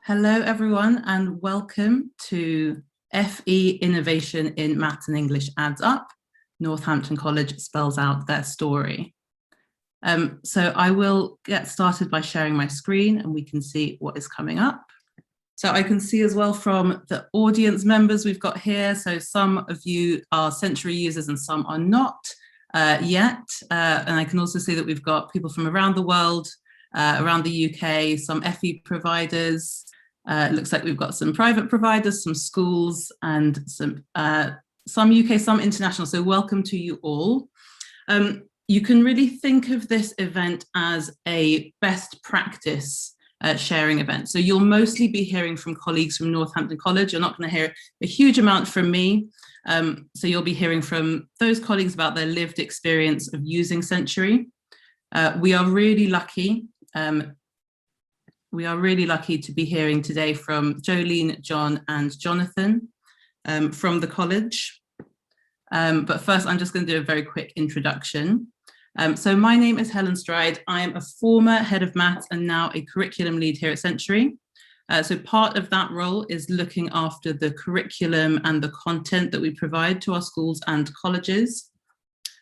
Hello, everyone, and welcome to FE Innovation in Maths and English Adds Up. Northampton College spells out their story. So I will get started by sharing my screen and we can see what is coming up. So I can see as well from the audience members we've got here. So some of you are Century users and some are not yet. And I can also see that we've got people from around the world, around the UK, some FE providers. It looks like we've got some private providers, some schools, and some UK, some international. So welcome to you all. You can really think of this event as a best practice sharing event. So you'll mostly be hearing from colleagues from Northampton College. You're not going to hear a huge amount from me. So you'll be hearing from those colleagues about their lived experience of using Century. We are really lucky. We are really lucky to be hearing today from Jolene, John, and Jonathan from the college. But first, I'm just going to do a very quick introduction. So my name is Helen Stride. I am a former head of maths and now a curriculum lead here at Century. So part of that role is looking after the curriculum and the content that we provide to our schools and colleges.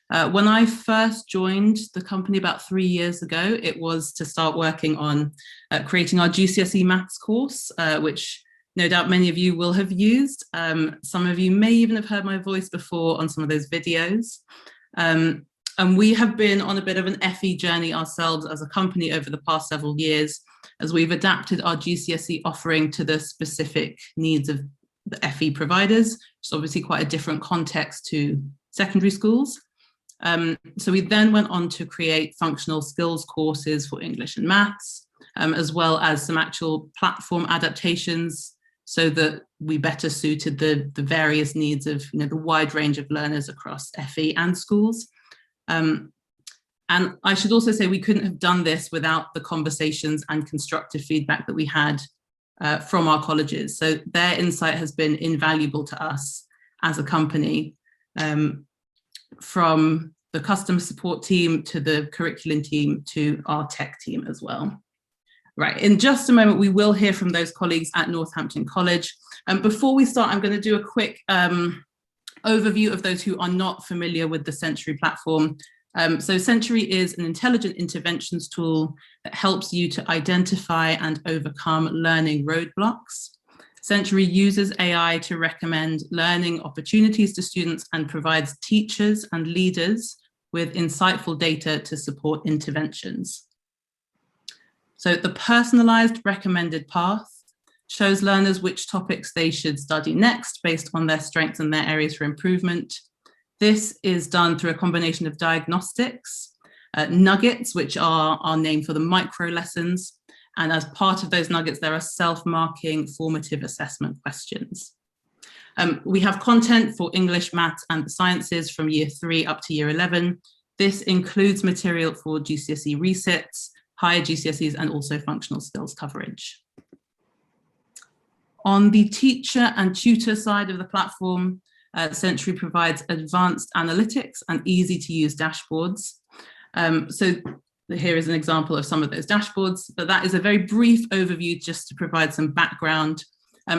When I first joined the company about 3 years ago, it was to start working on creating our GCSE Maths course, which no doubt many of you will have used. Some of you may even have heard my voice before on some of those videos. And we have been on a bit of an FE journey ourselves as a company over the past several years, as we've adapted our GCSE offering to the specific needs of the FE providers, which is obviously quite a different context to secondary schools. So we then went on to create functional skills courses for English and maths, as well as some actual platform adaptations so that we better suited the various needs of the wide range of learners across FE and schools. And I should also say we couldn't have done this without the conversations and constructive feedback that we had from our colleges. So their insight has been invaluable to us as a company. From the customer support team to the curriculum team to our tech team as well. Right, in just a moment, we will hear from those colleagues at Northampton College. And before we start, I'm going to do a quick overview of those who are not familiar with the Century platform. So Century is an intelligent interventions tool that helps you to identify and overcome learning roadblocks. Century uses AI to recommend learning opportunities to students and provides teachers and leaders with insightful data to support interventions. So the personalized recommended path shows learners which topics they should study next based on their strengths and their areas for improvement. This is done through a combination of diagnostics, nuggets, which are our name for the micro lessons, and as part of those nuggets, there are self-marking formative assessment questions. We have content for English, maths, and the sciences from year 3 up to year 11. This includes material for GCSE resets, higher GCSEs, and also functional skills coverage. On the teacher and tutor side of the platform, Century provides advanced analytics and easy to use dashboards. So here is an example of some of those dashboards, but that is a very brief overview just to provide some background.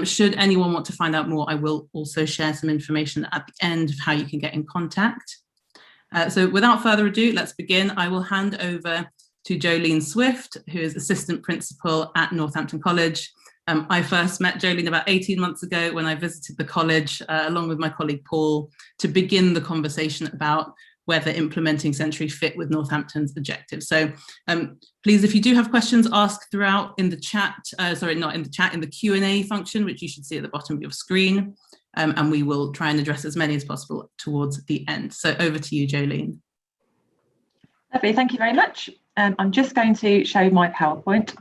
Should anyone want to find out more, I will also share some information at the end of how you can get in contact. So without further ado, let's begin. I will hand over to Jolene Swift, who is Assistant Principal at Northampton College. I first met Jolene about 18 months ago when I visited the college, along with my colleague Paul, to begin the conversation about whether implementing Century fit with Northampton's objectives. So please, if you do have questions, ask throughout in the chat, sorry, not in the chat, in the Q&A function, which you should see at the bottom of your screen, and we will try and address as many as possible towards the end. So over to you, Jolene. Lovely, thank you very much. I'm just going to show my PowerPoint.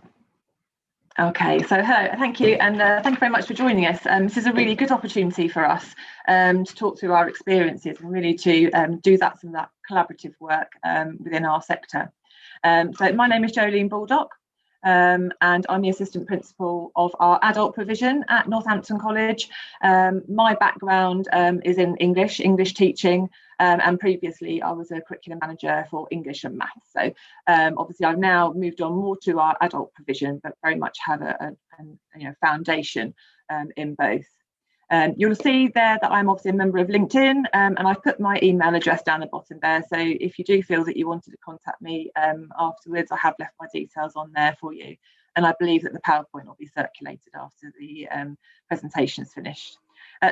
Okay, so hello, thank you, and thank you very much for joining us. This is a really good opportunity for us to talk through our experiences and really to do some of that collaborative work within our sector. So my name is Jolene Baldock. and I'm the assistant principal of our adult provision at Northampton College. My background is in English teaching, and previously I was a curriculum manager for English and maths. So obviously I've now moved on more to our adult provision, but very much have a foundation in both. You'll see there that I'm obviously a member of LinkedIn, and I've put my email address down the bottom there. So if you do feel that you wanted to contact me afterwards, I have left my details on there for you. And I believe that the PowerPoint will be circulated after the presentation is finished.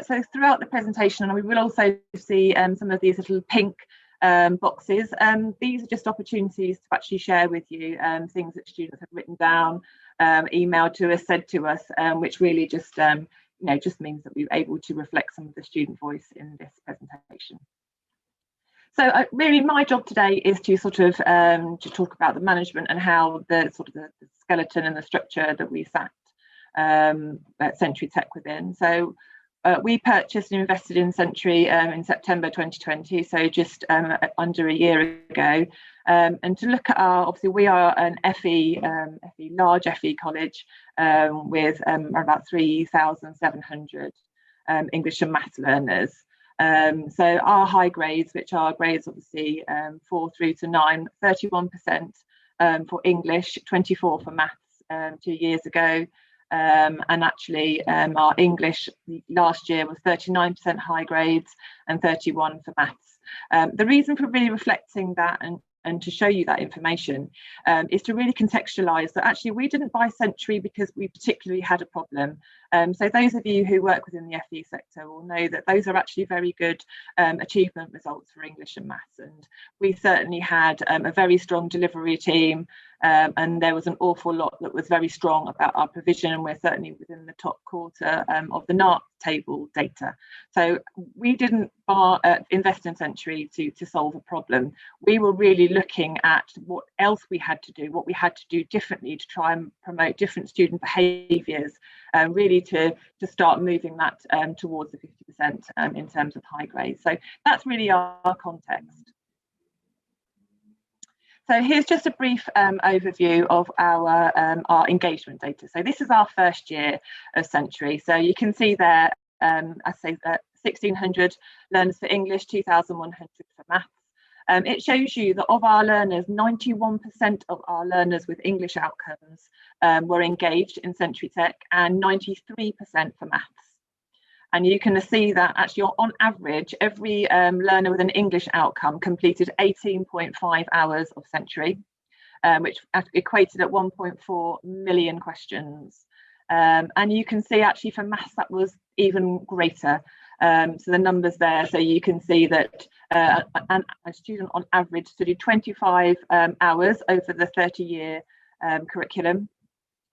So throughout the presentation, and we will also see some of these little pink boxes. These are just opportunities to actually share with you things that students have written down, emailed to us, said to us, which really just just means that we're able to reflect some of the student voice in this presentation. So really my job today is to sort of to talk about the management and how the skeleton and the structure that we sat at Century Tech within. So we purchased and invested in Century in September 2020, so just under a year ago. And to look at obviously we are an large FE college with about 3,700 English and maths learners. So our high grades, which are grades obviously 4 through to 9, 31% for English, 24 for maths 2 years ago. And actually our English last year was 39% high grades and 31 for maths. The reason for really reflecting that and to show you that information is to really contextualise that actually we didn't buy Century because we particularly had a problem. So those of you who work within the FE sector will know that those are actually very good achievement results for English and maths, and we certainly had a very strong delivery team, and there was an awful lot that was very strong about our provision, and we're certainly within the top quarter of the NARC table data. So we didn't invest in Century to solve a problem. We were really looking at what else we had to do, what we had to do differently to try and promote different student behaviours, really to start moving that towards the 50% in terms of high grades. So that's really our context. So here's just a brief overview of our engagement data. So this is our first year of Century. So you can see there, I say 1,600 learners for English, 2,100 for maths. It shows you that of our learners, 91% of our learners with English outcomes were engaged in Century Tech, and 93% for maths. And you can see that actually on average, every learner with an English outcome completed 18.5 hours of Century, which equated at 1.4 million questions. And you can see actually for maths that was even greater. So the numbers there, so you can see that a student on average studied 25 hours over the 30-year curriculum,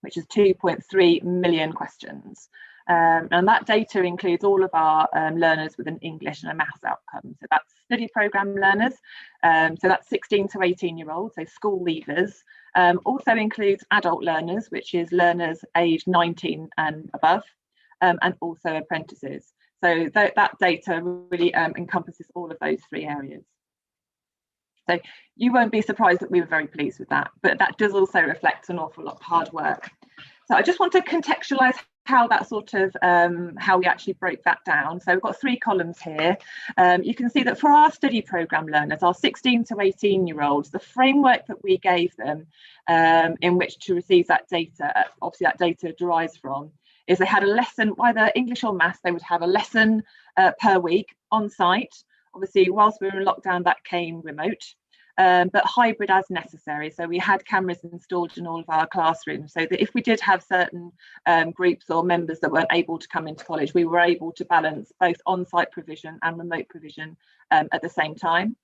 which is 2.3 million questions. And that data includes all of our learners with an English and a maths outcome. So that's study programme learners, so that's 16 to 18-year-olds, so school leavers. Also includes adult learners, which is learners aged 19 and above, and also apprentices. So that data really encompasses all of those three areas. So you won't be surprised that we were very pleased with that, but that does also reflect an awful lot of hard work. So I just want to contextualise how that sort of how we actually broke that down. So we've got three columns here. You can see that for our study programme learners, our 16 to 18-year-olds, the framework that we gave them in which to receive that data, obviously that data derives from, is they had a lesson, either English or maths, they would have a lesson per week on site. Obviously, whilst we were in lockdown, that came remote. But hybrid as necessary. So we had cameras installed in all of our classrooms so that if we did have certain groups or members that weren't able to come into college, we were able to balance both on-site provision and remote provision at the same time.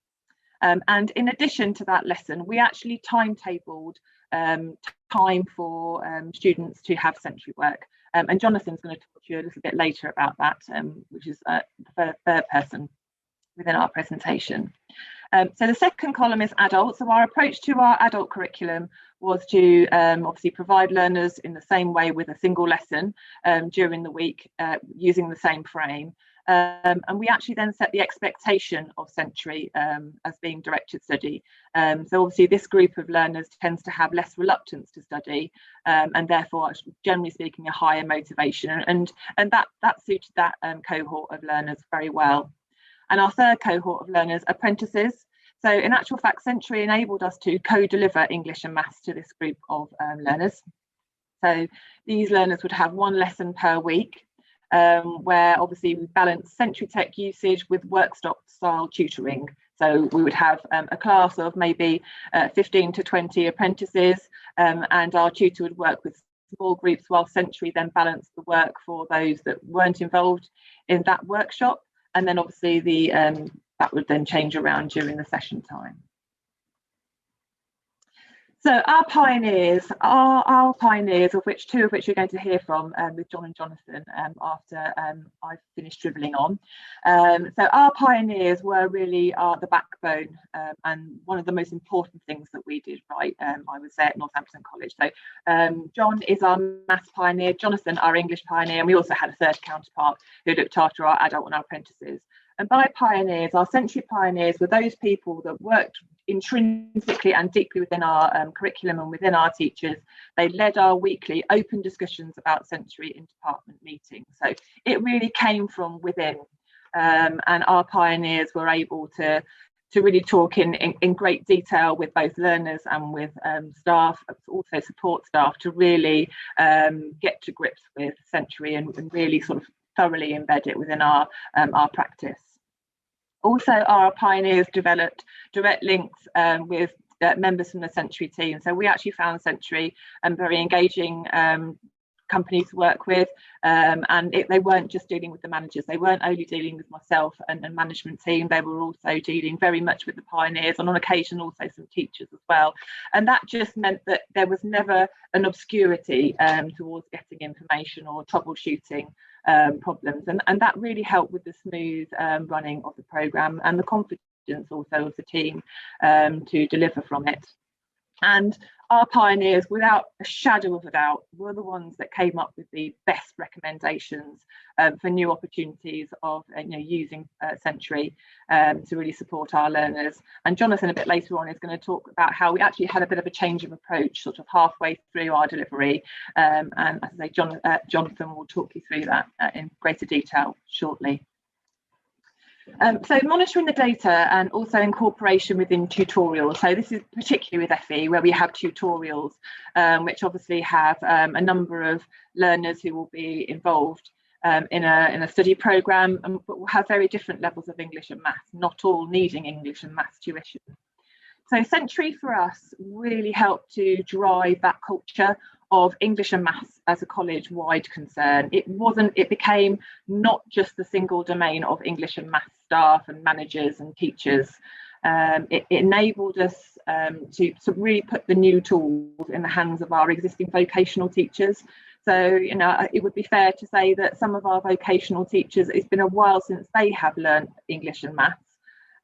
And in addition to that lesson, we actually timetabled time for students to have Century work. And Jonathan's going to talk to you a little bit later about that, which is the third person within our presentation. So the second column is adults. So our approach to our adult curriculum was to obviously provide learners in the same way with a single lesson during the week using the same frame. And we actually then set the expectation of Century as being directed study. So obviously this group of learners tends to have less reluctance to study, and therefore, generally speaking, a higher motivation. And that suited that cohort of learners very well. And our third cohort of learners, apprentices. So in actual fact, Century enabled us to co-deliver English and Maths to this group of learners. So these learners would have one lesson per week, where obviously we balance Century Tech usage with work style tutoring. So we would have a class of maybe 15 to 20 apprentices, and our tutor would work with small groups while Century then balanced the work for those that weren't involved in that workshop. And then obviously that would then change around during the session time. So our pioneers, of which two of which you're going to hear from with John and Jonathan after I've finished dribbling on. So our pioneers were really the backbone and one of the most important things that we did right, I would say, at Northampton College. So John is our maths pioneer, Jonathan our English pioneer, and we also had a third counterpart who looked after our adult and our apprentices. And by pioneers, our Century pioneers were those people that worked intrinsically and deeply within our curriculum and within our teachers. They led our weekly open discussions about Century in department meetings. So it really came from within, and our pioneers were able to really talk in great detail with both learners and with staff, also support staff, to really get to grips with Century and really sort of thoroughly embed it within our practice. Also, our pioneers developed direct links with members from the Century team. So we actually found Century very engaging company to work with, and they weren't just dealing with the managers. They weren't only dealing with myself and management team. They were also dealing very much with the pioneers, and on occasion also some teachers as well. And that just meant that there was never an obscurity towards getting information or troubleshooting problems, and that really helped with the smooth running of the programme and the confidence also of the team to deliver from it. And our pioneers, without a shadow of a doubt, were the ones that came up with the best recommendations for new opportunities of using Century to really support our learners. And Jonathan, a bit later on, is going to talk about how we actually had a bit of a change of approach sort of halfway through our delivery. And as I say, Jonathan will talk you through that in greater detail shortly. So monitoring the data and also incorporation within tutorials. So this is particularly with FE, where we have tutorials, which obviously have a number of learners who will be involved in a study programme, but will have very different levels of English and Maths, not all needing English and Maths tuition. So Century for us really helped to drive that culture of English and Maths as a college-wide concern. It became not just the single domain of English and Maths staff and managers and teachers. It enabled us to really put the new tools in the hands of our existing vocational teachers. So, it would be fair to say that some of our vocational teachers, it's been a while since they have learned English and Maths.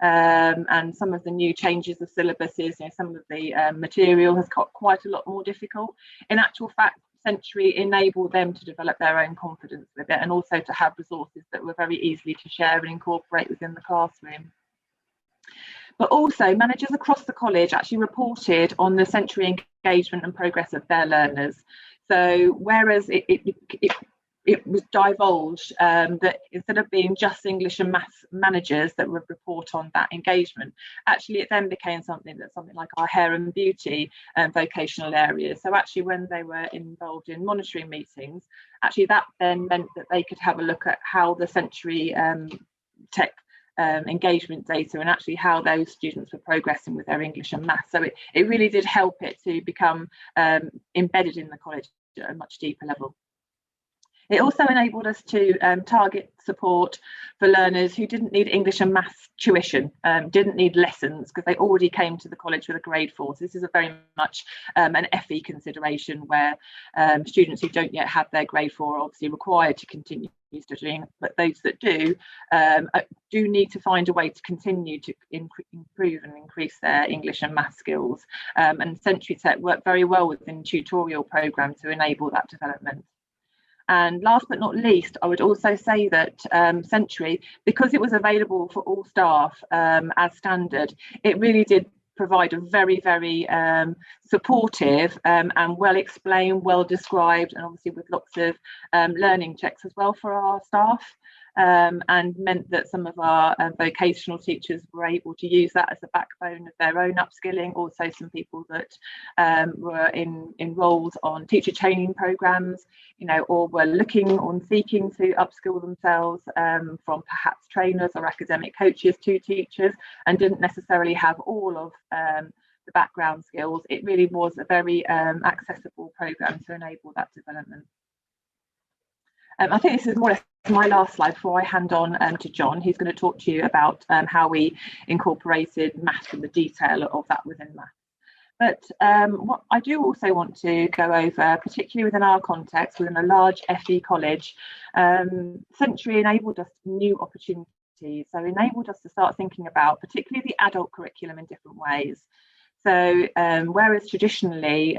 And some of the new changes of syllabuses, some of the material has got quite a lot more difficult. In actual fact, Century enabled them to develop their own confidence with it, and also to have resources that were very easily to share and incorporate within the classroom. But also managers across the college actually reported on the Century engagement and progress of their learners. So whereas it was divulged that instead of being just English and Maths managers that would report on that engagement, actually it then became something like our hair and beauty vocational areas. So actually when they were involved in monitoring meetings, actually that then meant that they could have a look at how the Century Tech engagement data and actually how those students were progressing with their English and Maths. So it really did help it to become embedded in the college at a much deeper level. It also enabled us to target support for learners who didn't need English and Maths tuition, didn't need lessons, because they already came to the college with a grade 4. So this is a very much an FE consideration, where students who don't yet have their grade 4 are obviously required to continue studying, but those that do need to find a way to continue to improve and increase their English and Maths skills. And Century Tech worked very well within tutorial programme to enable that development. And last but not least, I would also say that Century, because it was available for all staff as standard, it really did provide a very, very supportive and well explained, well described, and obviously with lots of learning checks as well for our staff. And meant that some of our vocational teachers were able to use that as a backbone of their own upskilling. Also, some people that were enrolled on teacher training programs, or were looking on seeking to upskill themselves from perhaps trainers or academic coaches to teachers, and didn't necessarily have all of the background skills. It really was a very accessible program to enable that development. I think this is more or less my last slide before I hand on to John, who's going to talk to you about how we incorporated maths and the detail of that within maths. But what I do also want to go over, particularly within our context, within a large FE college, Century enabled us new opportunities. So enabled us to start thinking about particularly the adult curriculum in different ways. So whereas traditionally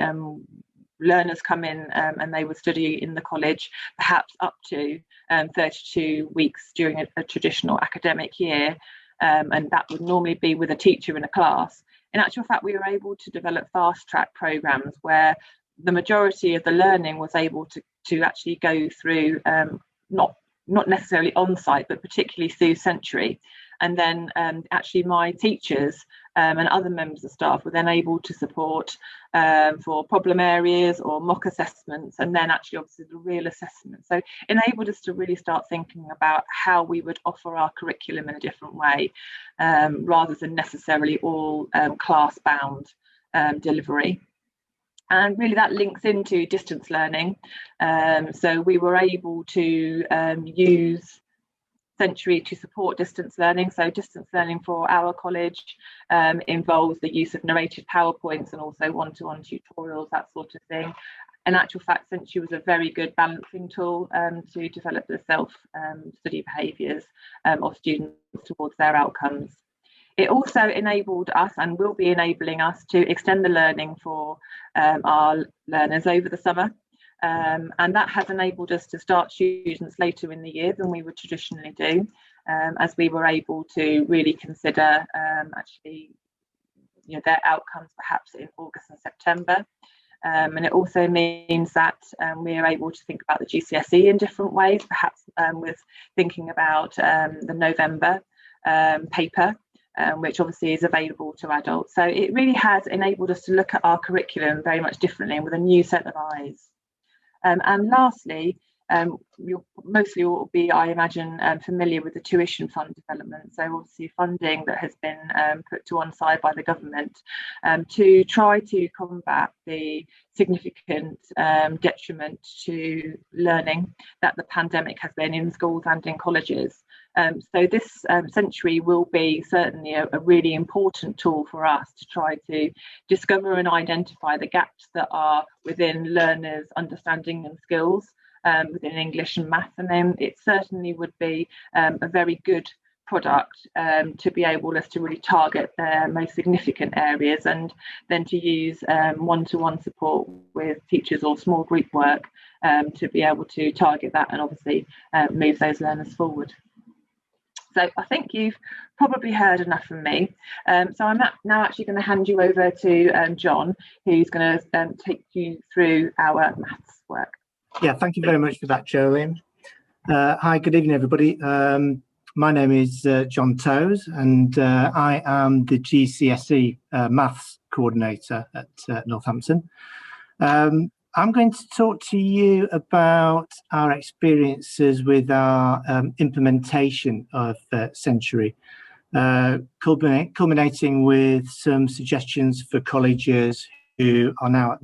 learners come in and they would study in the college perhaps up to 32 weeks during a traditional academic year, and that would normally be with a teacher in a class. In actual fact, we were able to develop fast track programs where the majority of the learning was able to actually go through not necessarily on site, but particularly through Century. And then actually my teachers and other members of staff were then able to support for problem areas or mock assessments, and then actually obviously the real assessment. So enabled us to really start thinking about how we would offer our curriculum in a different way, rather than necessarily all class bound delivery. And really that links into distance learning. So we were able to use Century to support distance learning. So distance learning for our college involves the use of narrated PowerPoints and also one-to-one tutorials, that sort of thing. In actual fact, Century was a very good balancing tool to develop the self-study behaviours of students towards their outcomes. It also enabled us, and will be enabling us, to extend the learning for our learners over the summer. And that has enabled us to start students later in the year than we would traditionally do, as we were able to really consider actually their outcomes perhaps in August and September. And it also means that we are able to think about the GCSE in different ways, perhaps with thinking about the November paper, which obviously is available to adults. So it really has enabled us to look at our curriculum very much differently and with a new set of eyes. And lastly, you'll mostly all be, I imagine, familiar with the tuition fund development. So obviously funding that has been put to one side by the government to try to combat the significant detriment to learning that the pandemic has been in schools and in colleges. So this Century will be certainly a really important tool for us to try to discover and identify the gaps that are within learners' understanding and skills within English and math, and then it certainly would be a very good product to be able to really target their most significant areas, and then to use one-to-one support with teachers or small group work to be able to target that and obviously move those learners forward. So I think you've probably heard enough from me. So I'm now actually going to hand you over to John, who's going to take you through our maths work. Yeah, thank you very much for that, Jolene. Hi, good evening, everybody. My name is John Tose, and I am the GCSE Maths Coordinator at Northampton. I'm going to talk to you about our experiences with our implementation of Century, culminating with some suggestions for colleges who are now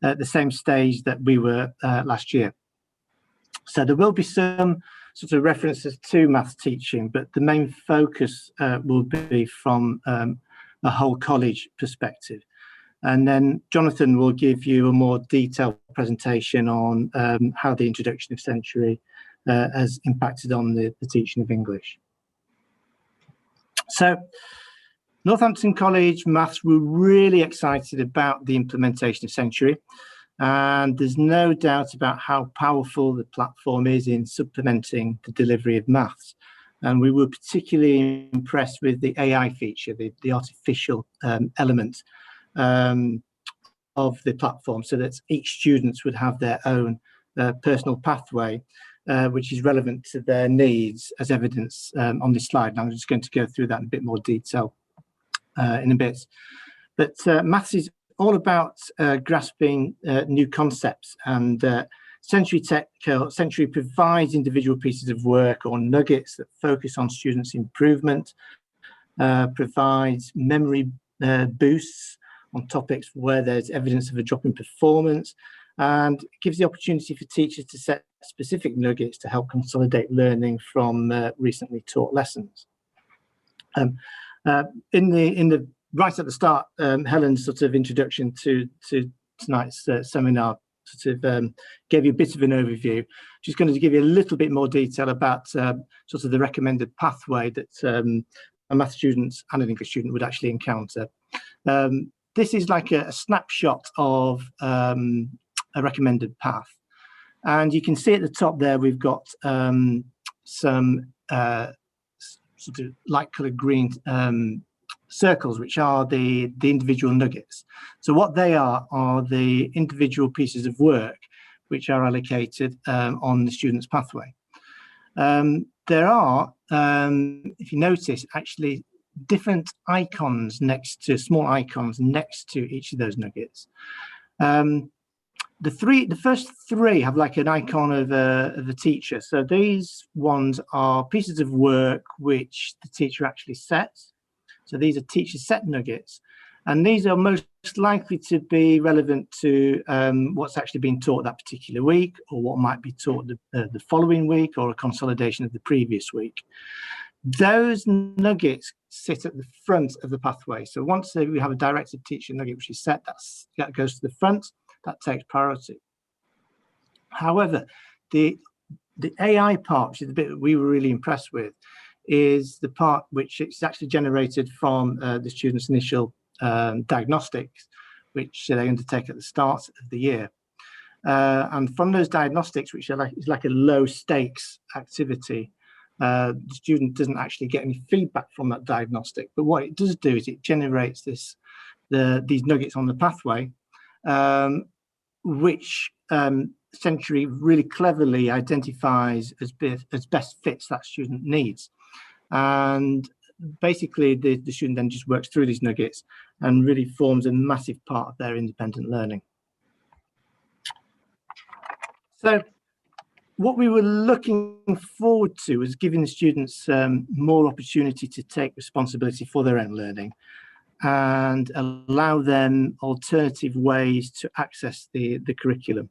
at the same stage that we were last year. So there will be some sort of references to maths teaching, but the main focus will be from a whole college perspective. And then Jonathan will give you a more detailed presentation on how the introduction of Century has impacted on the teaching of English. So Northampton College Maths were really excited about the implementation of Century. And there's no doubt about how powerful the platform is in supplementing the delivery of maths. And we were particularly impressed with the AI feature, the artificial element of the platform, so that each student would have their own personal pathway, which is relevant to their needs, as evidenced on this slide. And I'm just going to go through that in a bit more detail in a bit. But maths is all about grasping new concepts, and Century provides individual pieces of work or nuggets that focus on students' improvement, provides memory boosts on topics where there's evidence of a drop in performance, and gives the opportunity for teachers to set specific nuggets to help consolidate learning from recently taught lessons. In the right at the start, Helen's sort of introduction to tonight's seminar sort of gave you a bit of an overview. She's going to give you a little bit more detail about sort of the recommended pathway that a math student and an English student would actually encounter. This is like a snapshot of a recommended path. And you can see at the top there, we've got some sort of light coloured green circles, which are the individual nuggets. So what they are the individual pieces of work which are allocated on the student's pathway. There are, if you notice, actually different icons next to, small icons next to each of those nuggets. The first three have like an icon of a teacher. So these ones are pieces of work which the teacher actually sets. So these are teacher set nuggets, and these are most likely to be relevant to what's actually been taught that particular week, or what might be taught the following week, or a consolidation of the previous week. Those nuggets sit at the front of the pathway. So once we have a directed teacher nugget which is set, that goes to the front, that takes priority. However, the AI part, which is the bit that we were really impressed with, is the part which is actually generated from the students' initial diagnostics, which they undertake at the start of the year. And from those diagnostics, which are is like a low stakes activity, the student doesn't actually get any feedback from that diagnostic. But what it does do is it generates these nuggets on the pathway, which Century really cleverly identifies as best fits that student needs. And basically the student then just works through these nuggets and really forms a massive part of their independent learning. So what we were looking forward to was giving the students more opportunity to take responsibility for their own learning and allow them alternative ways to access the curriculum.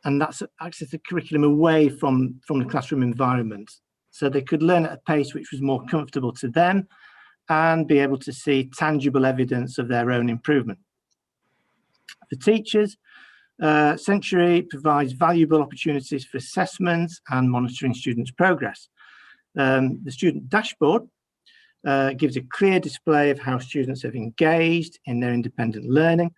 And that's access the curriculum away from the classroom environment. So they could learn at a pace which was more comfortable to them and be able to see tangible evidence of their own improvement. For teachers, Century provides valuable opportunities for assessment and monitoring students' progress. The student dashboard gives a clear display of how students have engaged in their independent learning,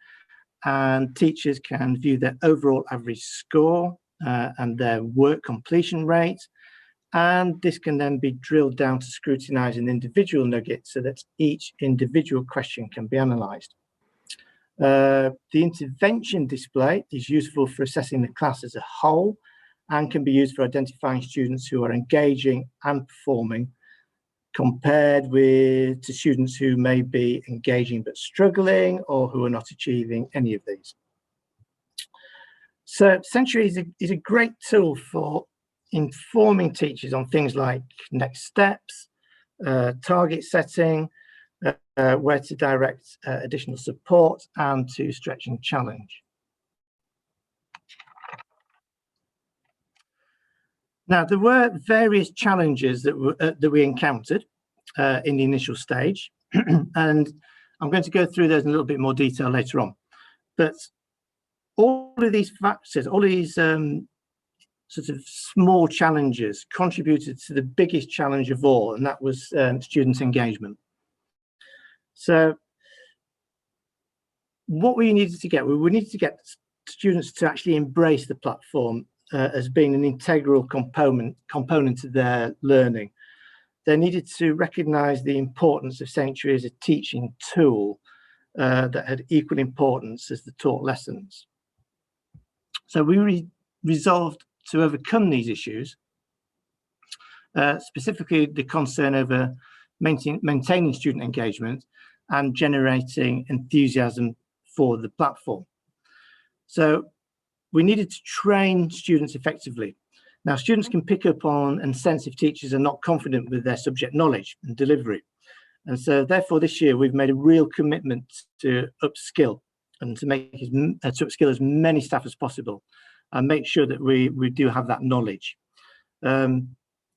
and teachers can view their overall average score and their work completion rate. And this can then be drilled down to scrutinise an individual nugget so that each individual question can be analysed. The intervention display is useful for assessing the class as a whole and can be used for identifying students who are engaging and performing, compared to students who may be engaging but struggling, or who are not achieving any of these. So Century is a great tool for informing teachers on things like next steps, target setting, where to direct additional support, and to stretch and challenge. Now, there were various challenges that we encountered in the initial stage, and I'm going to go through those in a little bit more detail later on. But all of these factors, all of these sort of small challenges contributed to the biggest challenge of all, and that was student engagement. So what we needed to get, we needed to get students to actually embrace the platform as being an integral component of their learning. They needed to recognise the importance of Sanctuary as a teaching tool that had equal importance as the taught lessons. So we resolved to overcome these issues, specifically the concern over maintaining student engagement and generating enthusiasm for the platform. So we needed to train students effectively. Now, students can pick up on and sense if teachers are not confident with their subject knowledge and delivery. And so therefore this year we've made a real commitment to upskill and to upskill as many staff as possible and make sure that we do have that knowledge. The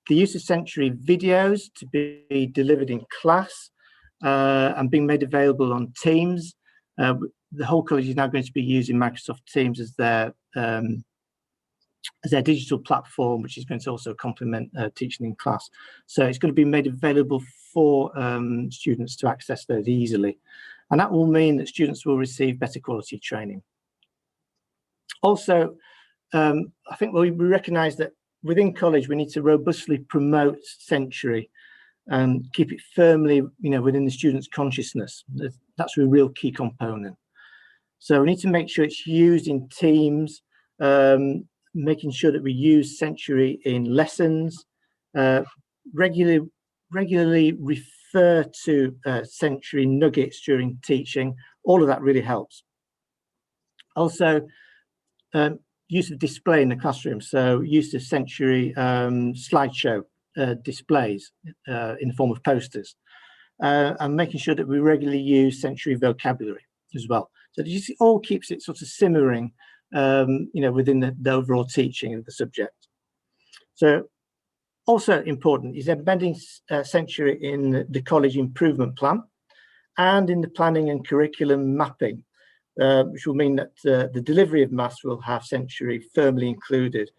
use of Sanctuary videos to be delivered in class and being made available on Teams. The whole college is now going to be using Microsoft Teams as their digital platform, which is going to also complement teaching in class. So it's going to be made available for students to access those easily. And that will mean that students will receive better quality training. Also, I think we recognise that within college, we need to robustly promote Sanctuary and keep it firmly, within the students' consciousness. That's a real key component. So we need to make sure it's used in teams, making sure that we use Sanctuary in lessons, regularly refer to Sanctuary nuggets during teaching. All of that really helps. Also, use of display in the classroom. So use of Sanctuary slideshow displays in the form of posters, and making sure that we regularly use Sanctuary vocabulary as well. So this all keeps it sort of simmering, within the overall teaching of the subject. So also important is embedding Sanctuary in the college improvement plan and in the planning and curriculum mapping, which will mean that the delivery of maths will have Sanctuary firmly included,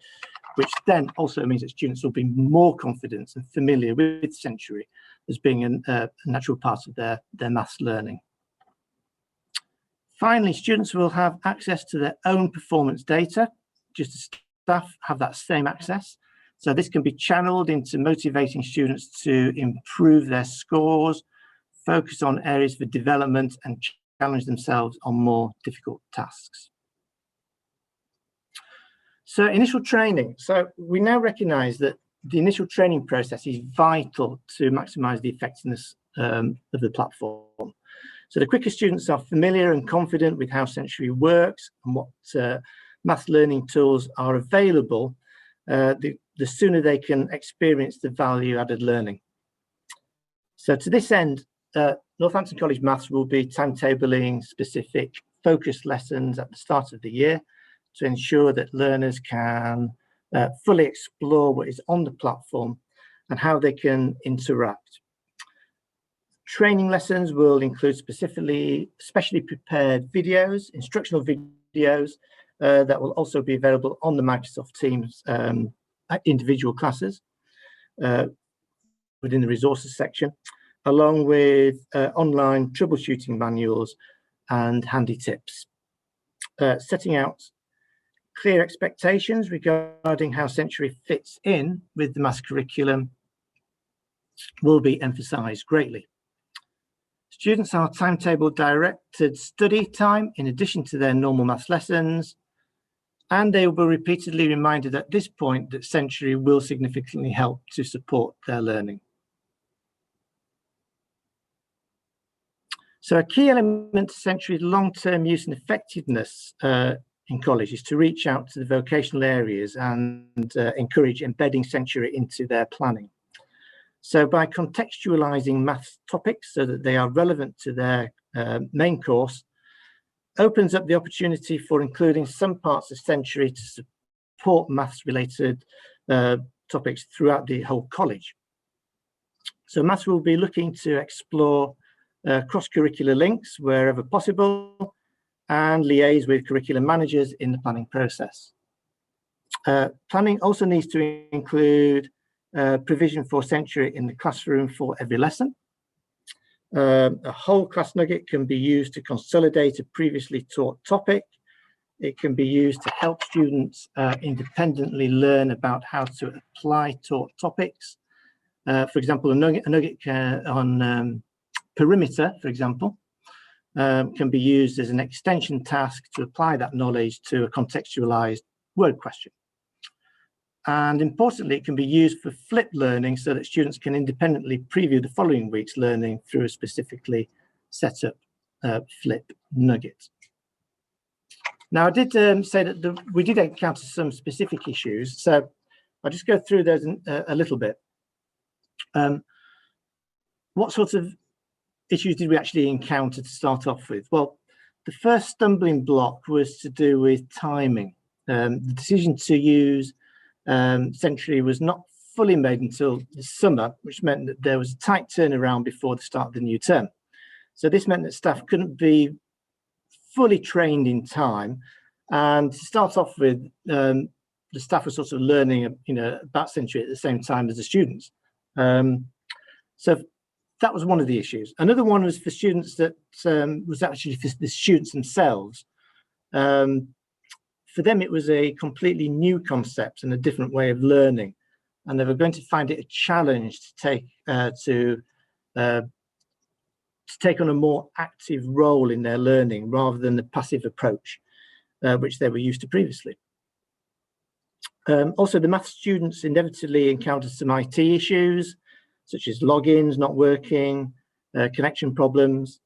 which then also means that students will be more confident and familiar with Sanctuary as being a natural part of their maths learning. Finally, students will have access to their own performance data, just as staff have that same access. So this can be channeled into motivating students to improve their scores, focus on areas for development, and challenge themselves on more difficult tasks. So initial training. So we now recognise that the initial training process is vital to maximise the effectiveness of the platform. So the quicker students are familiar and confident with how Sanctuary works and what maths learning tools are available, the sooner they can experience the value-added learning. So to this end, Northampton College Maths will be timetabling specific focused lessons at the start of the year to ensure that learners can fully explore what is on the platform and how they can interact. Training lessons will include specially prepared videos, instructional videos that will also be available on the Microsoft Teams individual classes within the resources section, along with online troubleshooting manuals and handy tips. Setting out clear expectations regarding how Sanctuary fits in with the maths curriculum will be emphasised greatly. Students are timetable directed study time in addition to their normal maths lessons, and they will be repeatedly reminded at this point that Sanctuary will significantly help to support their learning. So a key element to Sanctuary's long-term use and effectiveness in college is to reach out to the vocational areas and encourage embedding Sanctuary into their planning. So by contextualising maths topics so that they are relevant to their main course, opens up the opportunity for including some parts of Sanctuary to support maths-related topics throughout the whole college. So maths will be looking to explore cross-curricular links wherever possible and liaise with curriculum managers in the planning process. Planning also needs to include provision for Sanctuary in the classroom for every lesson. A whole class nugget can be used to consolidate a previously taught topic. It can be used to help students independently learn about how to apply taught topics. For example, a nugget on perimeter, for example, can be used as an extension task to apply that knowledge to a contextualized word question. And importantly, it can be used for flipped learning so that students can independently preview the following week's learning through a specifically set up flip nugget. Now, I did say that we did encounter some specific issues, so I'll just go through those a little bit. What sorts of issues did we actually encounter to start off with? Well, the first stumbling block was to do with timing. The decision to use Century was not fully made until the summer, which meant that there was a tight turnaround before the start of the new term. So this meant that staff couldn't be fully trained in time. And to start off with, the staff were sort of learning, about Century at the same time as the students. So that was one of the issues. Another one was for students that was actually for the students themselves. For them, it was a completely new concept and a different way of learning, and they were going to find it a challenge to take on a more active role in their learning rather than the passive approach which they were used to previously. Also, the maths students inevitably encountered some IT issues, such as logins not working, connection problems,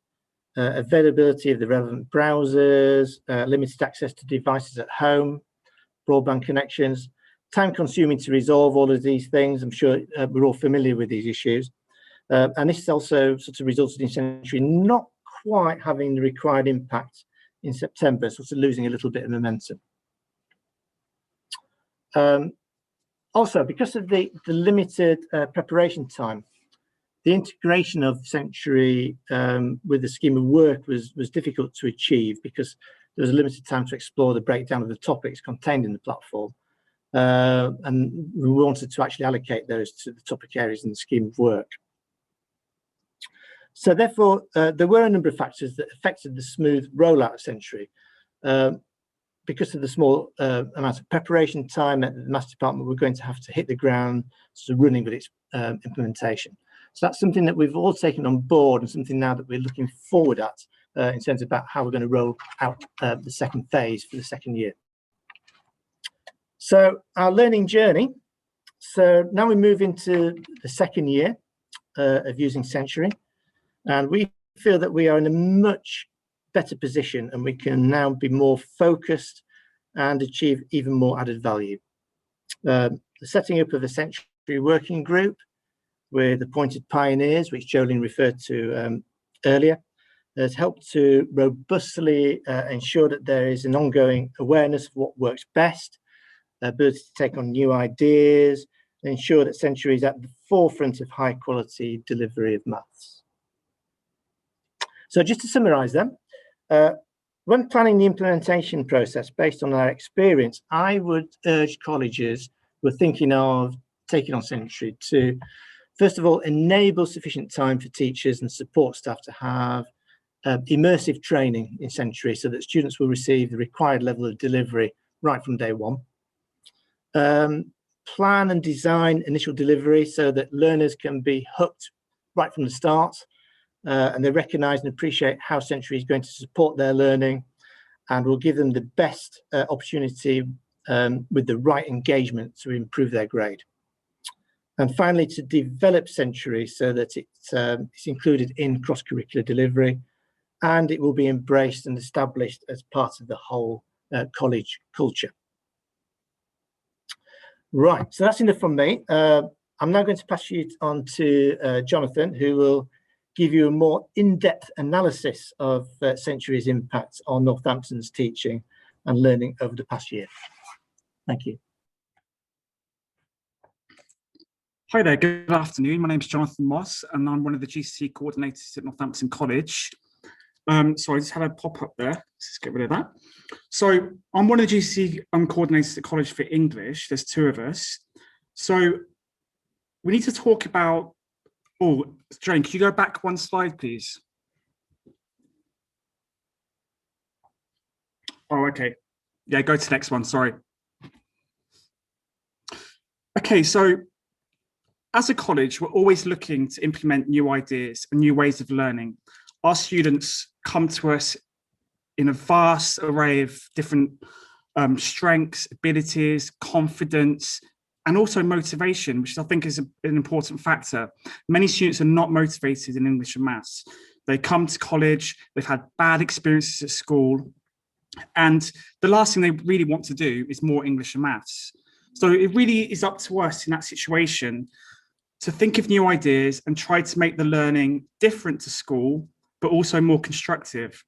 availability of the relevant browsers, limited access to devices at home, broadband connections, time consuming to resolve all of these things. I'm sure we're all familiar with these issues. And this also sort of resulted in Century not quite having the required impact in September, sort of losing a little bit of momentum. Also, because of the limited preparation time, the integration of Century with the scheme of work was difficult to achieve because there was a limited time to explore the breakdown of the topics contained in the platform. And we wanted to actually allocate those to the topic areas in the scheme of work. So therefore, there were a number of factors that affected the smooth rollout of Century. Because of the small amount of preparation time, the Maths department were going to have to hit the ground sort of running with its implementation. So that's something that we've all taken on board and something now that we're looking forward at in terms of about how we're going to roll out the second phase for the second year. So our learning journey. So now we move into the second year of using Century, and we feel that we are in a much better position and we can now be more focused and achieve even more added value. The setting up of a Century working group with appointed pioneers, which Jolene referred to earlier, has helped to robustly ensure that there is an ongoing awareness of what works best, ability to take on new ideas, and ensure that Century is at the forefront of high quality delivery of maths. So just to summarise them, when planning the implementation process based on our experience, I would urge colleges who are thinking of taking on Century to, first of all, enable sufficient time for teachers and support staff to have immersive training in Century so that students will receive the required level of delivery right from day one. Plan and design initial delivery so that learners can be hooked right from the start and they recognise and appreciate how Century is going to support their learning and will give them the best opportunity with the right engagement to improve their grade. And finally, to develop Century so that it's included in cross-curricular delivery and it will be embraced and established as part of the whole college culture. Right, so that's enough from me. I'm now going to pass you on to Jonathan, who will give you a more in-depth analysis of Century's impact on Northampton's teaching and learning over the past year. Thank you. Hi there, good afternoon. My name is Jonathan Moss and I'm one of the GCSE coordinators at Northampton College. So I just had a pop-up there. Let's just get rid of that. So I'm one of the GCSE coordinators at college for English. There's two of us. So we need to talk about Oh, Jane, could you go back one slide, please? Oh, okay. Yeah, go to the next one, sorry. Okay, so as a college, we're always looking to implement new ideas and new ways of learning. Our students come to us in a vast array of different strengths, abilities, confidence, and also motivation, which I think is an important factor. Many students are not motivated in English and maths. They come to college, they've had bad experiences at school, and the last thing they really want to do is more English and maths. So it really is up to us in that situation to think of new ideas and try to make the learning different to school, but also more constructive.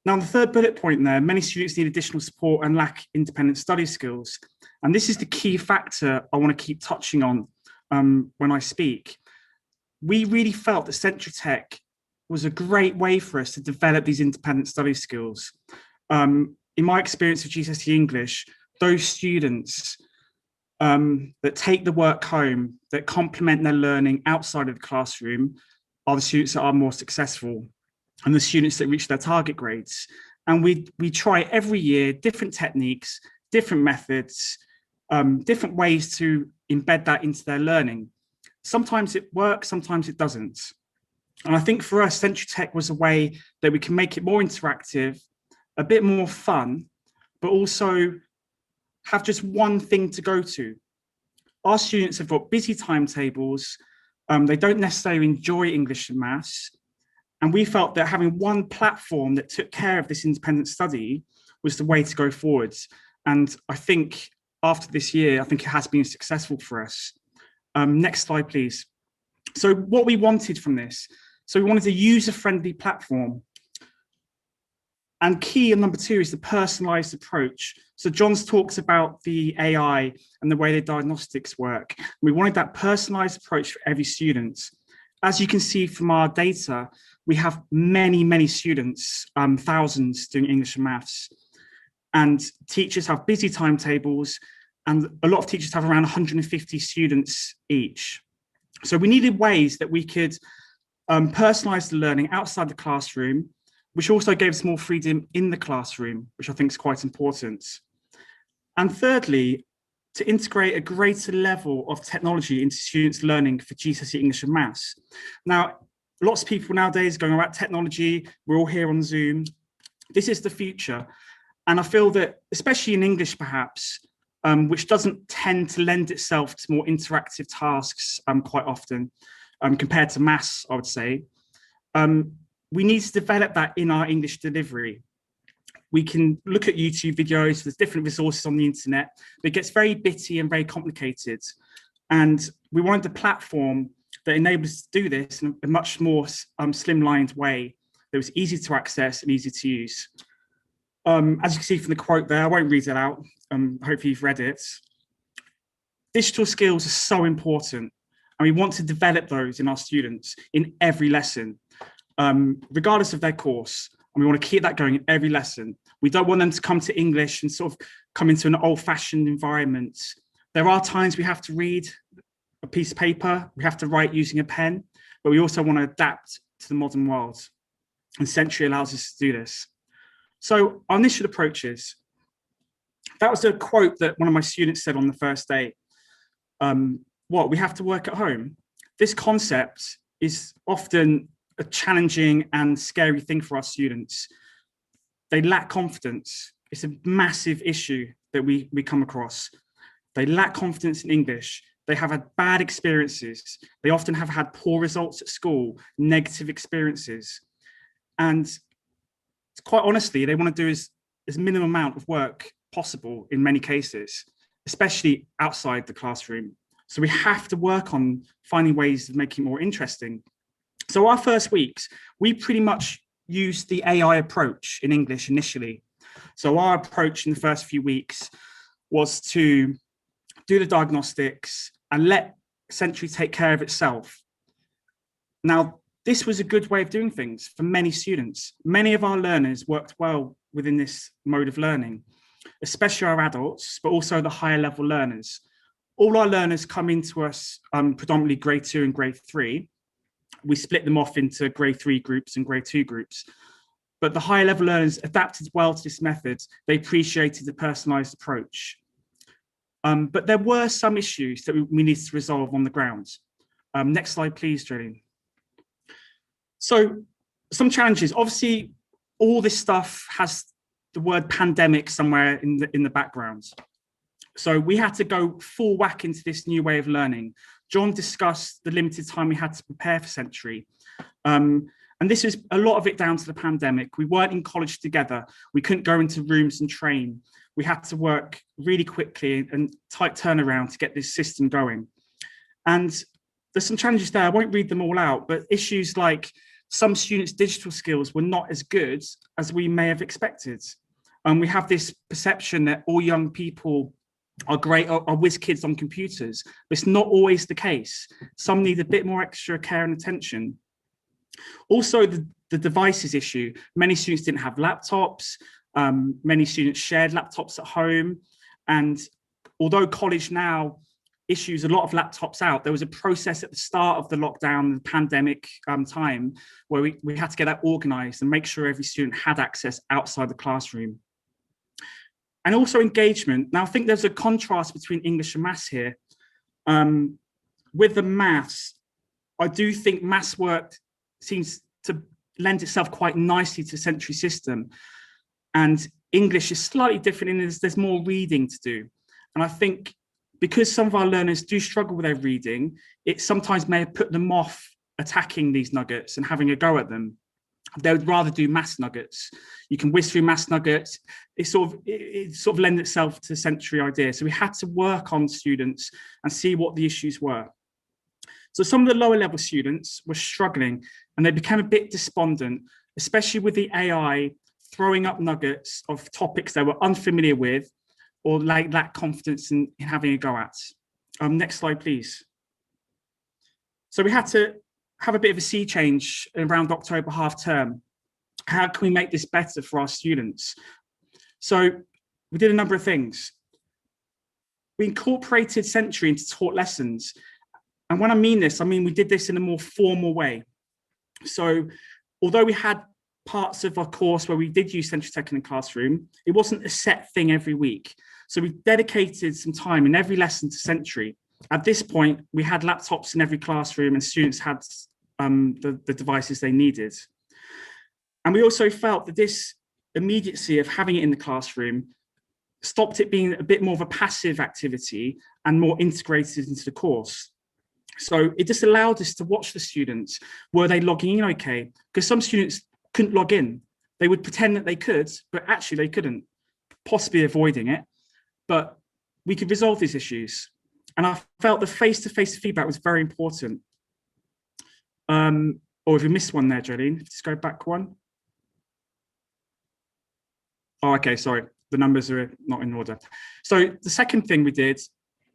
Now, the third bullet point there, many students need additional support and lack independent study skills. And this is the key factor I want to keep touching on when I speak. We really felt that Central Tech was a great way for us to develop these independent study skills. In my experience of GCSE English, those students that take the work home, that complement their learning outside of the classroom, are the students that are more successful and the students that reach their target grades. And we try every year different techniques, different methods, different ways to embed that into their learning. Sometimes it works, sometimes it doesn't. And I think for us, Central Tech was a way that we can make it more interactive, a bit more fun, but also have just one thing to go to. Our students have got busy timetables. They don't necessarily enjoy English and maths. And we felt that having one platform that took care of this independent study was the way to go forwards. And I think after this year, I think it has been successful for us. Next slide, please. So what we wanted from this, so we wanted a user-friendly platform. And key and number two is the personalized approach. So John's talked about the AI and the way the diagnostics work. We wanted that personalized approach for every student. As you can see from our data, we have many, many students, thousands doing English and maths. And teachers have busy timetables, and a lot of teachers have around 150 students each. So we needed ways that we could personalize the learning outside the classroom, which also gave us more freedom in the classroom, which I think is quite important. And thirdly, to integrate a greater level of technology into students' learning for GCSE English and Maths. Now, lots of people nowadays going about technology, we're all here on Zoom. This is the future. And I feel that, especially in English perhaps, which doesn't tend to lend itself to more interactive tasks quite often, compared to maths, I would say, we need to develop that in our English delivery. We can look at YouTube videos, there's different resources on the internet, but it gets very bitty and very complicated. And we wanted a platform that enables us to do this in a much more slimlined way that was easy to access and easy to use. As you can see from the quote there, I won't read it out, hopefully you've read it. Digital skills are so important, and we want to develop those in our students in every lesson, regardless of their course. And we want to keep that going in every lesson. We don't want them to come to English and sort of come into an old-fashioned environment. There are times we have to read a piece of paper, we have to write using a pen, but we also want to adapt to the modern world. And Century allows us to do this. So our initial approaches, that was a quote that one of my students said on the first day. What, we have to work at home? This concept is often a challenging and scary thing for our students. They lack confidence. It's a massive issue that we come across. They lack confidence in English. They have had bad experiences. They often have had poor results at school, negative experiences. And quite honestly, they want to do as minimum amount of work possible in many cases, especially outside the classroom. So we have to work on finding ways of making it more interesting. So our first weeks, we pretty much used the AI approach in English initially. So our approach in the first few weeks was to do the diagnostics and let Century take care of itself. Now, this was a good way of doing things for many students. Many of our learners worked well within this mode of learning, especially our adults, but also the higher level learners. all our learners come into us predominantly grade 2 and grade 3. We split them off into grade 3 groups and grade 2 groups. But the higher level learners adapted well to this method. They appreciated the personalised approach. But there were some issues that we needed to resolve on the ground. Next slide, please, Jolene. So some challenges. Obviously, all this stuff has the word pandemic somewhere in the background. So we had to go full whack into this new way of learning. John discussed the limited time we had to prepare for Century. And this was a lot of it down to the pandemic. We weren't in college together. We couldn't go into rooms and train. We had to work really quickly and tight turnaround to get this system going. And there's some challenges there. I won't read them all out, but issues like some students' digital skills were not as good as we may have expected. We have this perception that all young people are great, are whiz kids on computers. But it's not always the case. Some need a bit more extra care and attention. Also, the devices issue. Many students didn't have laptops. Many students shared laptops at home. And although college now issues a lot of laptops out, there was a process at the start of the lockdown, the pandemic time, where we had to get that organised and make sure every student had access outside the classroom. And also engagement. Now, I think there's a contrast between English and maths here. With the maths, I do think maths work seems to lend itself quite nicely to the Century system. And English is slightly different in there's more reading to do. And I think because some of our learners do struggle with their reading, it sometimes may have put them off attacking these nuggets and having a go at them. They would rather do maths nuggets. You can whiz through maths nuggets. It sort of lends itself to the Century idea. So we had to work on students and see what the issues were. So some of the lower level students were struggling and they became a bit despondent, especially with the AI throwing up nuggets of topics they were unfamiliar with or lack confidence in having a go at. Next slide, please. So we had to have a bit of a sea change around October half term. How can we make this better for our students? So we did a number of things. We incorporated Century into taught lessons. And when I mean this, I mean we did this in a more formal way. So although we had parts of our course where we did use Century Tech in the classroom, it wasn't a set thing every week. So we dedicated some time in every lesson to Century. At this point, we had laptops in every classroom and students had the devices they needed. And we also felt that this immediacy of having it in the classroom stopped it being a bit more of a passive activity and more integrated into the course. So it just allowed us to watch the students. Were they logging in okay? Because some students couldn't log in. They would pretend that they could, but actually they couldn't, possibly avoiding it. But we could resolve these issues. And I felt the face-to-face feedback was very important. Or if you missed one there, Jolene, just go back one. Oh, okay, sorry. The numbers are not in order. So the second thing we did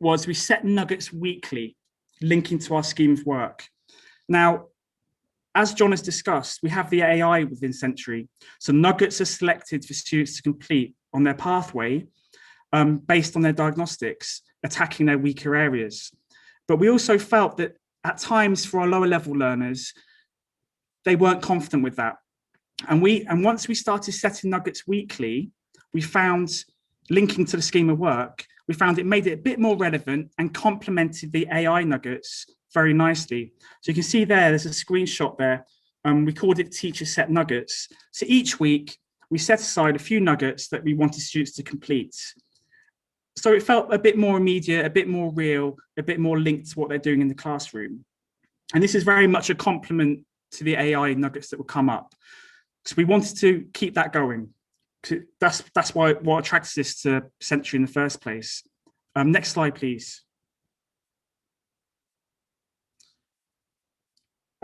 was we set nuggets weekly, linking to our scheme of work. Now, as John has discussed, we have the AI within Century. So nuggets are selected for students to complete on their pathway based on their diagnostics, attacking their weaker areas. But we also felt that at times for our lower level learners, they weren't confident with that. And once we started setting nuggets weekly, we found, linking to the scheme of work, we found it made it a bit more relevant and complemented the AI nuggets very nicely. So you can see there's a screenshot there. We called it teacher set nuggets. So each week we set aside a few nuggets that we wanted students to complete. So it felt a bit more immediate, a bit more real, a bit more linked to what they're doing in the classroom. And this is very much a complement to the AI nuggets that will come up. So we wanted to keep that going. That's why what attracted us to Century in the first place. Next slide, please.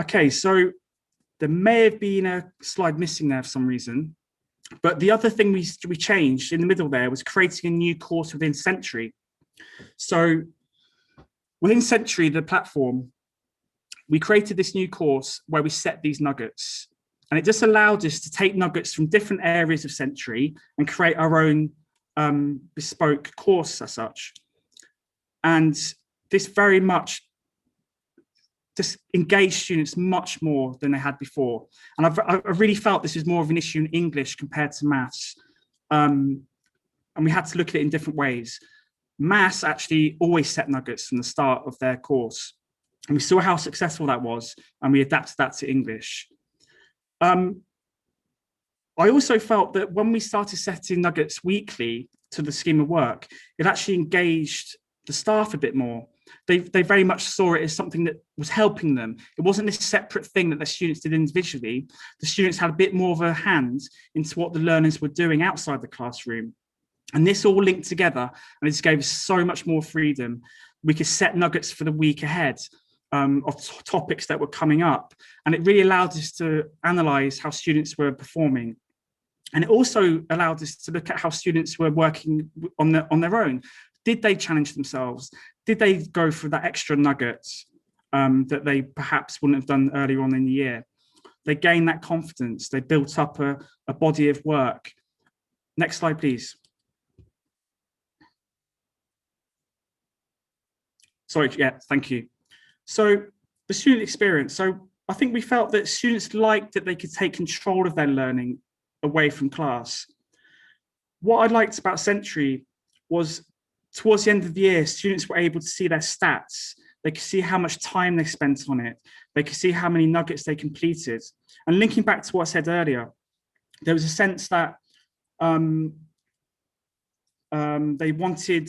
Okay, so there may have been a slide missing there for some reason, but the other thing we changed in the middle there was creating a new course within Century. So within Century, the platform, we created this new course where we set these nuggets. And it just allowed us to take nuggets from different areas of Century and create our own bespoke course as such. And this very much just engaged students much more than they had before. And I really felt this was more of an issue in English compared to maths. And we had to look at it in different ways. Maths actually always set nuggets from the start of their course. And we saw how successful that was, and we adapted that to English. I also felt that when we started setting nuggets weekly to the scheme of work, it actually engaged the staff a bit more. They very much saw it as something that was helping them. It wasn't this separate thing that the students did individually. The students had a bit more of a hand into what the learners were doing outside the classroom. And this all linked together, and it just gave us so much more freedom. We could set nuggets for the week ahead of topics that were coming up. And it really allowed us to analyse how students were performing. And it also allowed us to look at how students were working on their own. Did they challenge themselves? Did they go for that extra nuggets that they perhaps wouldn't have done earlier on in the year? They gained that confidence. They built up a body of work. Next slide, please. Sorry, yeah, thank you. So the student experience. So I think we felt that students liked that they could take control of their learning away from class. What I liked about Century was towards the end of the year, students were able to see their stats. They could see how much time they spent on it. They could see how many nuggets they completed. And linking back to what I said earlier, there was a sense that they wanted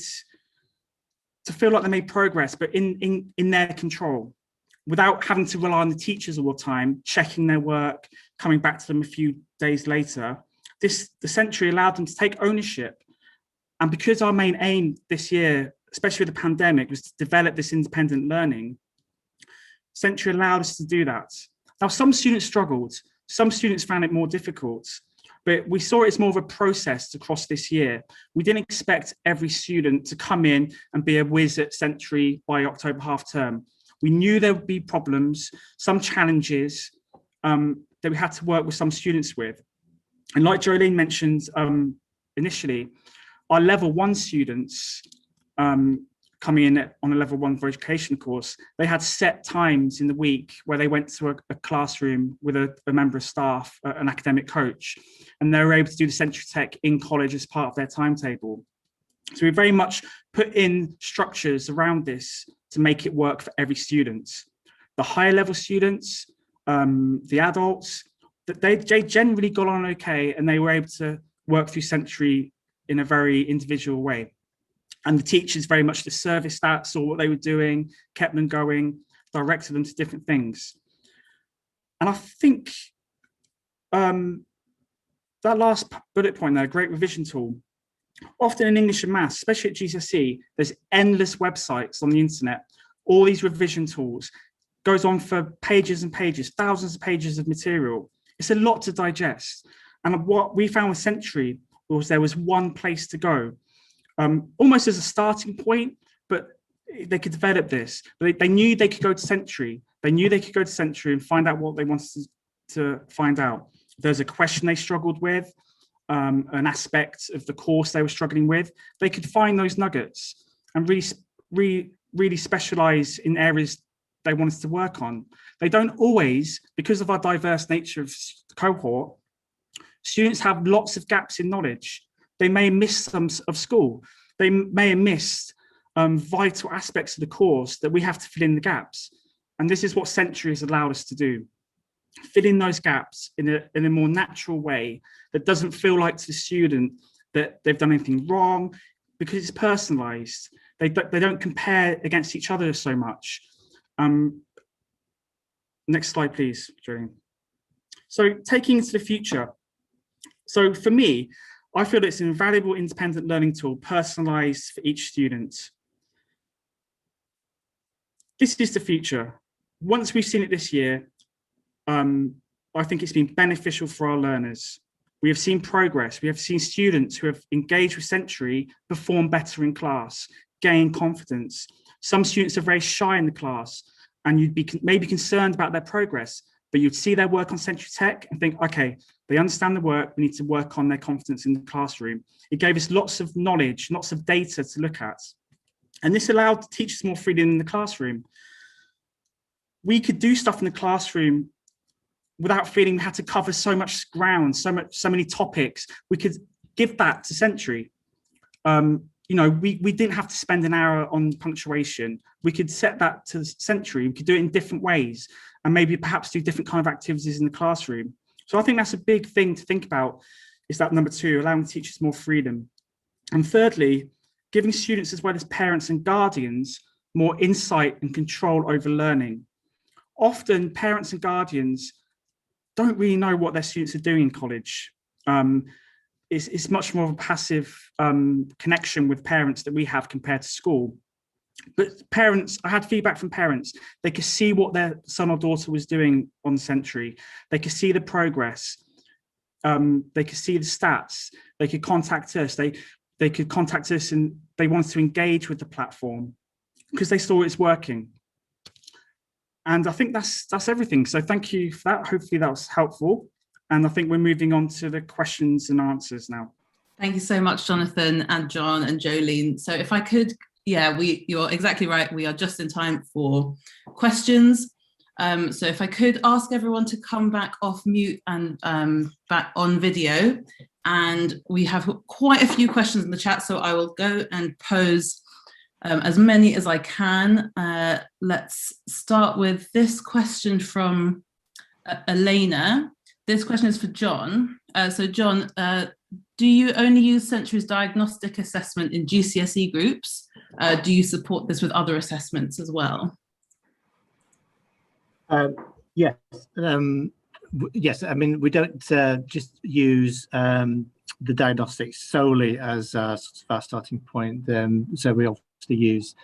to feel like they made progress, but in their control, without having to rely on the teachers all the time, checking their work, coming back to them a few days later. The Century allowed them to take ownership. And because our main aim this year, especially with the pandemic, was to develop this independent learning, Century allowed us to do that. Now, some students struggled. Some students found it more difficult. But we saw it as more of a process across this year. We didn't expect every student to come in and be a whiz at Century by October half term. We knew there would be problems, some challenges that we had to work with some students with. And like Jolene mentioned initially, our level 1 students coming in on a level 1 for education course, they had set times in the week where they went to a classroom with a member of staff, an academic coach, and they were able to do the Century Tech in college as part of their timetable. So we very much put in structures around this to make it work for every student. The higher level students, the adults, they generally got on okay, and they were able to work through Century in a very individual way. And the teachers very much just serviced that, saw what they were doing, kept them going, directed them to different things. And I think that last bullet point there, great revision tool. Often in English and maths, especially at GCSE, there's endless websites on the internet, all these revision tools, goes on for pages and pages, thousands of pages of material. It's a lot to digest. And what we found with Century was there was one place to go, almost as a starting point, but they could develop this. They knew they could go to Century. They knew they could go to Century and find out what they wanted to find out. If there's a question they struggled with, an aspect of the course they were struggling with, they could find those nuggets and really specialize in areas they wanted to work on. They don't always, because of our diverse nature of cohort, students have lots of gaps in knowledge. They may miss some of school. They may have missed vital aspects of the course that we have to fill in the gaps. And this is what Century has allowed us to do. Fill in those gaps in a more natural way that doesn't feel like to the student that they've done anything wrong, because it's personalized. They don't compare against each other so much. Next slide, please, Jolene. So taking into the future. So for me, I feel it's an invaluable independent learning tool, personalized for each student. This is the future. Once we've seen it this year, I think it's been beneficial for our learners. We have seen progress. We have seen students who have engaged with Century perform better in class, gain confidence. Some students are very shy in the class, and you'd be maybe concerned about their progress, but you'd see their work on Century Tech and think, okay, they understand the work, we need to work on their confidence in the classroom. It gave us lots of knowledge, lots of data to look at. And this allowed teachers more freedom in the classroom. We could do stuff in the classroom without feeling we had to cover so much ground, so many topics. We could give that to Century. You know, we didn't have to spend an hour on punctuation. We could set that to Century. We could do it in different ways and maybe perhaps do different kind of activities in the classroom. So I think that's a big thing to think about, is that number 2, allowing teachers more freedom. And thirdly, giving students as well as parents and guardians more insight and control over learning. Often parents and guardians don't really know what their students are doing in college. It's much more of a passive connection with parents that we have compared to school. But parents, I had feedback from parents. They could see what their son or daughter was doing on Century. They could see the progress. They could see the stats. They could contact us. They could contact us and they wanted to engage with the platform because they saw it's working. And I think that's everything. So thank you for that. Hopefully that was helpful. And I think we're moving on to the questions and answers now. Thank you so much, Jonathan and John and Jolene. So if I could, you're exactly right. We are just in time for questions. So if I could ask everyone to come back off mute and back on video. And we have quite a few questions in the chat, so I will go and pose as many as I can. Let's start with this question from Elena. This question is for John. So John, do you only use Century's diagnostic assessment in GCSE groups? Do you support this with other assessments as well? Yes. Yes, I mean, we don't just use the diagnostics solely as sort of our starting point. So we obviously use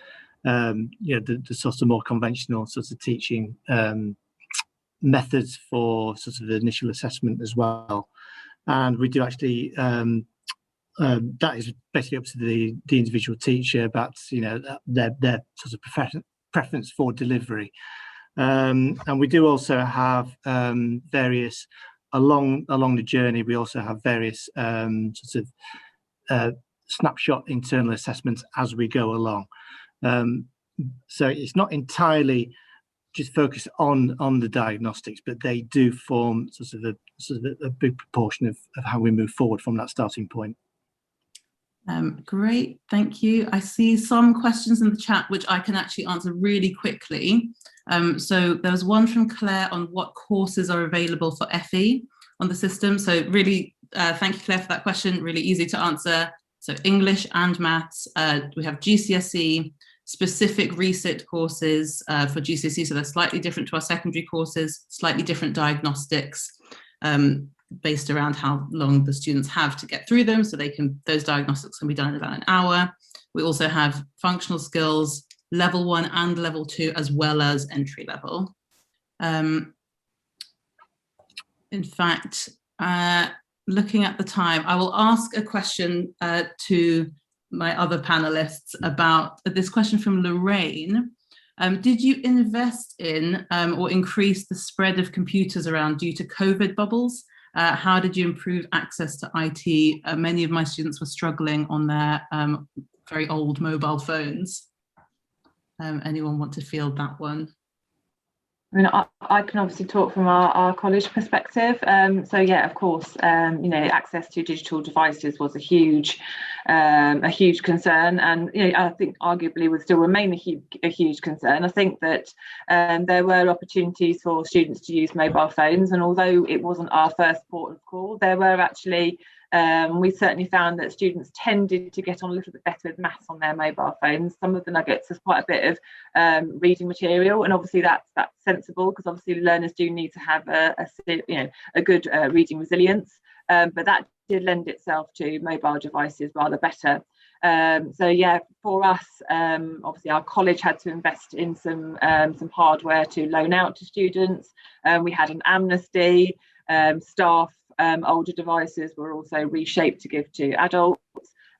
the sort of more conventional sorts of teaching methods for sort of the initial assessment as well. And we do actually, that is basically up to the individual teacher about, their sort of preference for delivery. And we do also have various, along the journey, we also have various sort of snapshot internal assessments as we go along. So it's not entirely just focus on the diagnostics, but they do form sort of a big proportion of how we move forward from that starting point. Great, thank you. I see some questions in the chat which I can actually answer really quickly. So there was one from Claire on what courses are available for FE on the system. So really, thank you, Claire, for that question. Really easy to answer. So English and maths, we have GCSE, specific resit courses for GCSE, so they're slightly different to our secondary courses, slightly different diagnostics based around how long the students have to get through them. So those diagnostics can be done in about an hour. We also have functional skills, level 1 and level 2, as well as entry level. In fact, looking at the time, I will ask a question to my other panelists about this question from Lorraine. Did you invest in or increase the spread of computers around due to COVID bubbles? How did you improve access to IT? Many of my students were struggling on their very old mobile phones. Anyone want to field that one? I mean, I can obviously talk from our college perspective. So yeah, of course, access to digital devices was a huge concern, and I think arguably would still remain a huge concern. I think that there were opportunities for students to use mobile phones, and although it wasn't our first port of call, there were actually we certainly found that students tended to get on a little bit better with maths on their mobile phones. Some of the nuggets is quite a bit of reading material, and obviously that's sensible, because obviously learners do need to have a good reading resilience, but that did lend itself to mobile devices rather better. So yeah, for us, obviously our college had to invest in some hardware to loan out to students. We had an amnesty. Staff older devices were also reshaped to give to adults.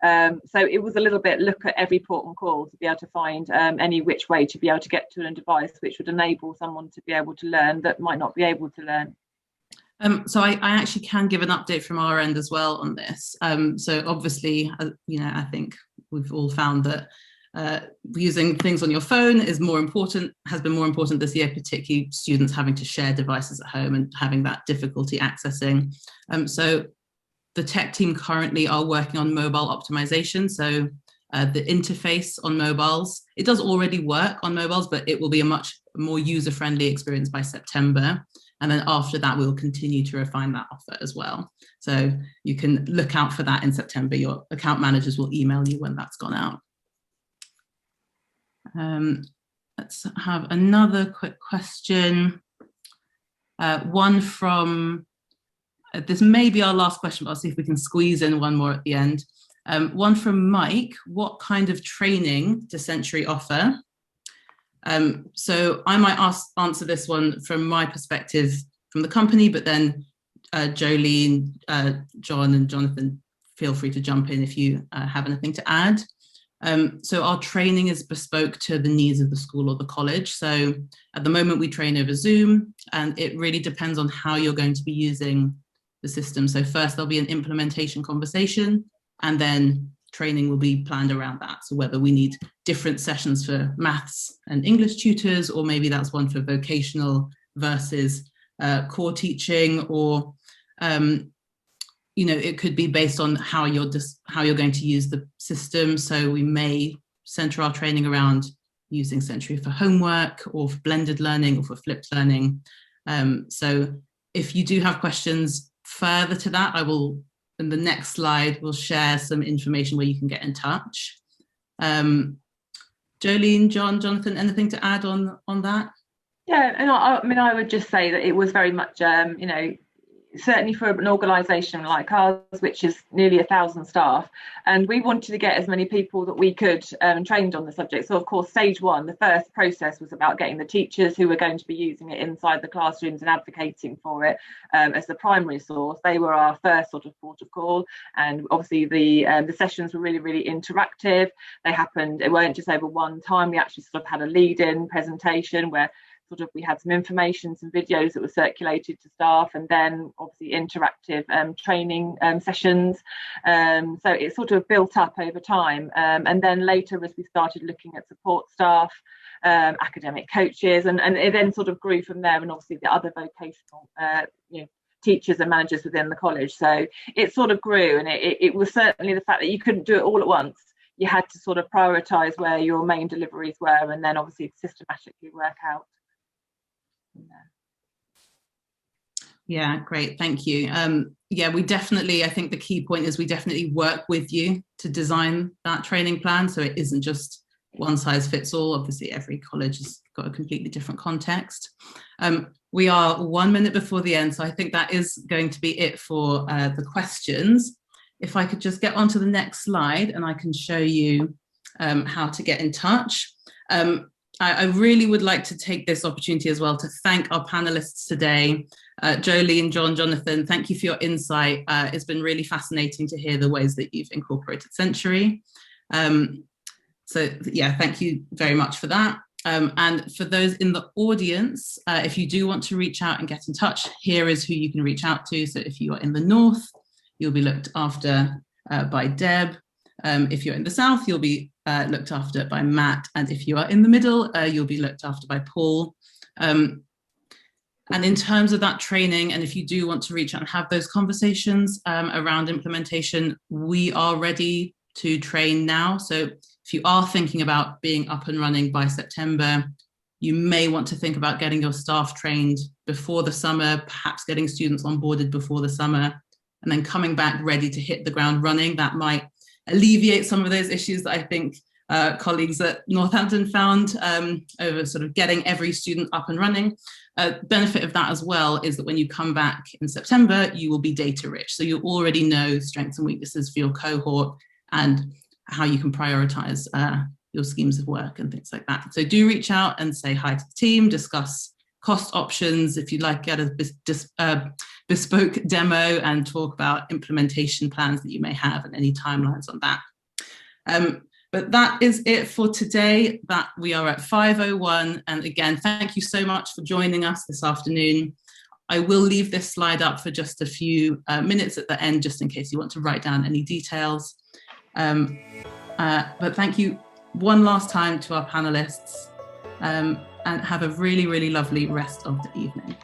So it was a little bit look at every port and call to be able to find any which way to be able to get to a device which would enable someone to be able to learn that might not be able to learn. So I actually can give an update from our end as well on this. So obviously, I think we've all found that using things on your phone has been more important this year, particularly students having to share devices at home and having that difficulty accessing. So the tech team currently are working on mobile optimization. So the interface on mobiles, it does already work on mobiles, but it will be a much more user-friendly experience by September. And then after that, we'll continue to refine that offer as well. So you can look out for that in September. Your account managers will email you when that's gone out. Let's have another quick question. One from, this may be our last question, but I'll see if we can squeeze in one more at the end. One from Mike: what kind of training does Century offer? So I might answer this one from my perspective from the company, but then Jolene, John and Jonathan, feel free to jump in if you have anything to add. So our training is bespoke to the needs of the school or the college. So at the moment we train over Zoom, and it really depends on how you're going to be using the system. So first there'll be an implementation conversation, and then training will be planned around that. So whether we need different sessions for maths and English tutors, or maybe that's one for vocational versus core teaching, or you know, it could be based on how you're going to use the system. So we may center our training around using Century for homework, or for blended learning, or for flipped learning. So if you do have questions further to that, I will, in the next slide, we'll share some information where you can get in touch. Jolene, John, Jonathan, anything to add on that? Yeah, and I mean, I would just say that it was very much, you know, certainly for an organisation like ours, which is nearly 1,000 staff, and we wanted to get as many people that we could trained on the subject. So of course, stage one, the first process was about getting the teachers who were going to be using it inside the classrooms and advocating for it as the primary source. They were our first sort of port of call, and obviously the sessions were really interactive. They happened, it weren't just over one time. We actually sort of had a lead-in presentation where sort of we had some information, some videos that were circulated to staff, and then obviously interactive training sessions. So it sort of built up over time. And then later, as we started looking at support staff, academic coaches, and it then sort of grew from there, and obviously the other vocational you know, teachers and managers within the college. So it sort of grew, and it was certainly the fact that you couldn't do it all at once. You had to sort of prioritise where your main deliveries were, and then obviously systematically work out. Yeah, great, thank you. Yeah, we definitely, I think the key point is we definitely work with you to design that training plan, so it isn't just one size fits all. Obviously every college has got a completely different context. We are 1 minute before the end, so I think that is going to be it for the questions. If I could just get onto the next slide, and I can show you how to get in touch. I really would like to take this opportunity as well to thank our panelists today. Jolene, John, Jonathan, thank you for your insight. It's been really fascinating to hear the ways that you've incorporated Century. So yeah, thank you very much for that. And for those in the audience, if you do want to reach out and get in touch, here is who you can reach out to. So if you are in the north, you'll be looked after by Deb. If you're in the south, you'll be looked after by Matt, and if you are in the middle, you'll be looked after by Paul. And in terms of that training, and if you do want to reach out and have those conversations around implementation, we are ready to train now. So if you are thinking about being up and running by September, you may want to think about getting your staff trained before the summer, perhaps getting students onboarded before the summer, and then coming back ready to hit the ground running. That might alleviate some of those issues that I think colleagues at Northampton found over sort of getting every student up and running. Benefit of that as well is that when you come back in September, you will be data rich. So you already know strengths and weaknesses for your cohort and how you can prioritize your schemes of work and things like that. So do reach out and say hi to the team, discuss cost options. If you'd like, get a bespoke demo and talk about implementation plans that you may have and any timelines on that. But that is it for today. That we are at 5:01. And again, thank you so much for joining us this afternoon. I will leave this slide up for just a few minutes at the end, just in case you want to write down any details. But thank you one last time to our panelists, and have a really, really lovely rest of the evening.